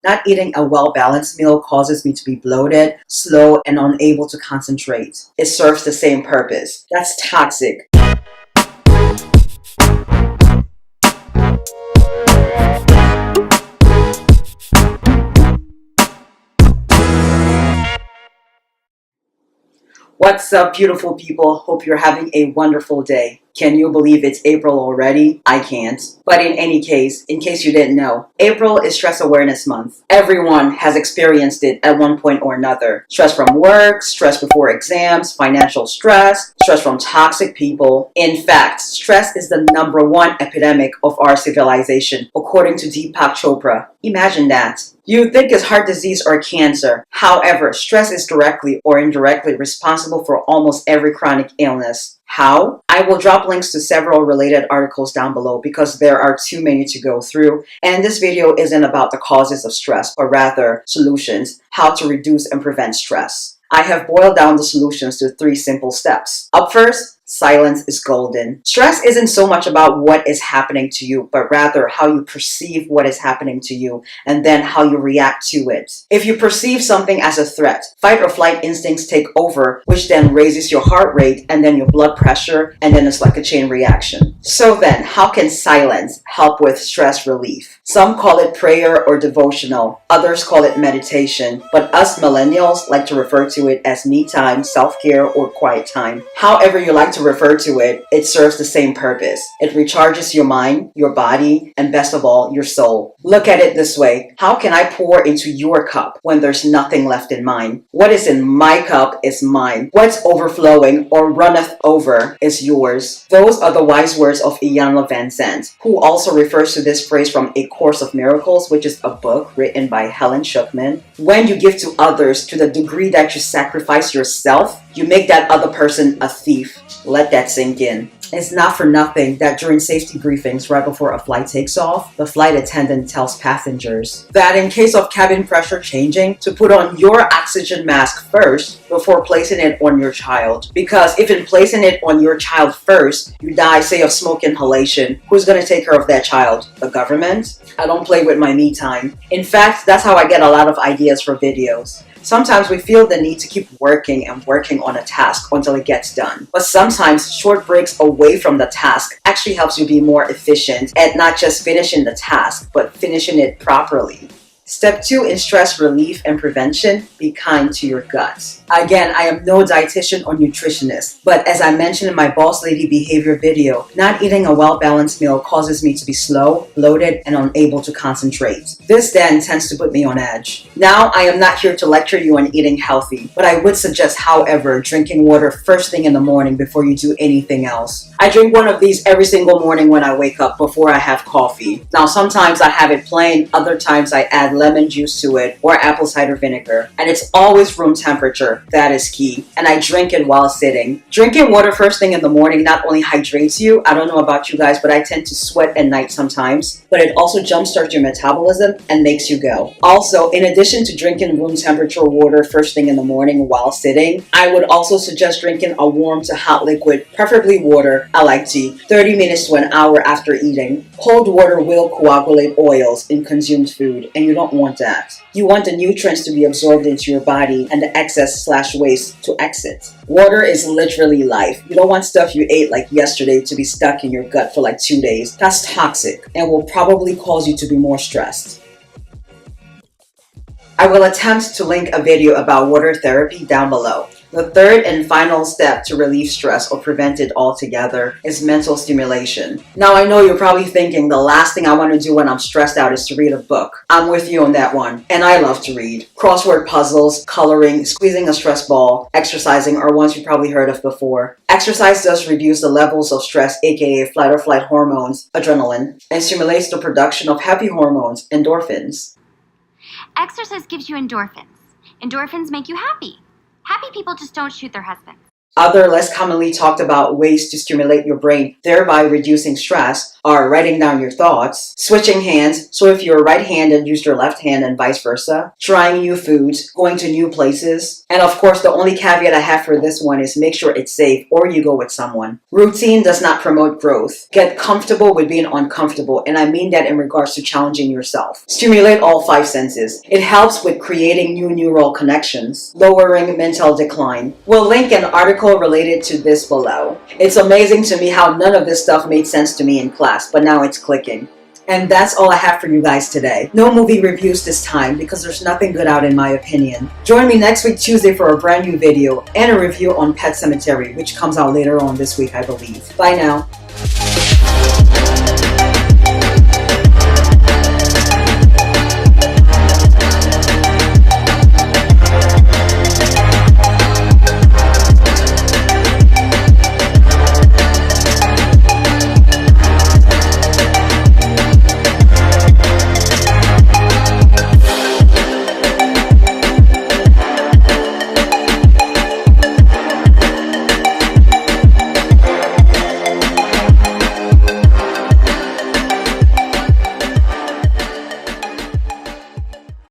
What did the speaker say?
Not eating a well-balanced meal causes me to be bloated, slow, and unable to concentrate. It serves the same purpose. That's toxic. What's up, beautiful people? Hope you're having a wonderful day. Can you believe it's April already? I can't. But in any case, in case you didn't know, April is Stress Awareness Month. Everyone has experienced it at one point or another. Stress from work, stress before exams, financial stress, stress from toxic people. In fact, stress is the #1 epidemic of our civilization, according to Deepak Chopra. Imagine that. You think it's heart disease or cancer. However, stress is directly or indirectly responsible for almost every chronic illness. How? I will drop links to several related articles down below because there are too many to go through, and this video isn't about the causes of stress, but rather solutions, how to reduce and prevent stress. I have boiled down the solutions to 3 simple steps. Up first, silence is golden. Stress isn't so much about what is happening to you, but rather how you perceive what is happening to you and then how you react to it. If you perceive something as a threat, fight or flight instincts take over, which then raises your heart rate and then your blood pressure, and then it's like a chain reaction. So then, how can silence help with stress relief? Some call it prayer or devotional, others call it meditation, but us millennials like to refer to it as me time, self-care, or quiet time. However you like to refer to it, it serves the same purpose. It recharges your mind, your body, and best of all, your soul. Look at it this way. How can I pour into your cup when there's nothing left in mine? What is in my cup is mine. What's overflowing or runneth over is yours. Those are the wise words of Iyanla Van Zandt, who also refers to this phrase from A Course of Miracles, which is a book written by Helen Schucman. When you give to others to the degree that you sacrifice yourself, you make that other person a thief. Let that sink in. It's not for nothing that during safety briefings right before a flight takes off, the flight attendant tells passengers that in case of cabin pressure changing, to put on your oxygen mask first before placing it on your child. Because if in placing it on your child first, you die, say, of smoke inhalation, who's going to take care of that child? The government? I don't play with my me time. In fact, that's how I get a lot of ideas for videos. Sometimes we feel the need to keep working and working on a task until it gets done. But sometimes short breaks away from the task actually helps you be more efficient at not just finishing the task, but finishing it properly. Step 2 in stress relief and prevention, be kind to your guts. Again, I am no dietitian or nutritionist, but as I mentioned in my Boss Lady Behavior video, not eating a well-balanced meal causes me to be slow, bloated, and unable to concentrate. This then tends to put me on edge. Now, I am not here to lecture you on eating healthy, but I would suggest, however, drinking water first thing in the morning before you do anything else. I drink one of these every single morning when I wake up before I have coffee. Now, sometimes I have it plain, other times I add lemon juice to it or apple cider vinegar, and it's always room temperature. That is key. And I drink it while sitting. Drinking water first thing in the morning not only hydrates you, I don't know about you guys, but I tend to sweat at night sometimes, but it also jumpstarts your metabolism and makes you go. Also, in addition to drinking room temperature water first thing in the morning while sitting, I would also suggest drinking a warm to hot liquid, preferably water, I like tea, 30 minutes to an hour after eating. Cold water will coagulate oils in consumed food, and you don't want that. You want the nutrients to be absorbed into your body and the excess/waste to exit. Water is literally life. You don't want stuff you ate like yesterday to be stuck in your gut for like 2 days. That's toxic and will probably cause you to be more stressed. I will attempt to link a video about water therapy down below. The third and final step to relieve stress or prevent it altogether is mental stimulation. Now, I know you're probably thinking the last thing I want to do when I'm stressed out is to read a book. I'm with you on that one. And I love to read. Crossword puzzles, coloring, squeezing a stress ball, exercising are ones you've probably heard of before. Exercise does reduce the levels of stress, aka fight or flight hormones, adrenaline, and stimulates the production of happy hormones, endorphins. Exercise gives you endorphins. Endorphins make you happy. Happy people just don't shoot their husbands. Other less commonly talked about ways to stimulate your brain, thereby reducing stress, are writing down your thoughts, switching hands, so if you're right-handed, use your left hand and vice versa, trying new foods, going to new places, and of course the only caveat I have for this one is make sure it's safe or you go with someone. Routine does not promote growth. Get comfortable with being uncomfortable, and I mean that in regards to challenging yourself. Stimulate all 5 senses. It helps with creating new neural connections, lowering mental decline. We'll link an article related to this below. It's amazing to me how none of this stuff made sense to me in class, but now it's clicking. And that's all I have for you guys today. No movie reviews this time because there's nothing good out in my opinion. Join me next week Tuesday for a brand new video and a review on Pet Sematary, which comes out later on this week, I believe. Bye now.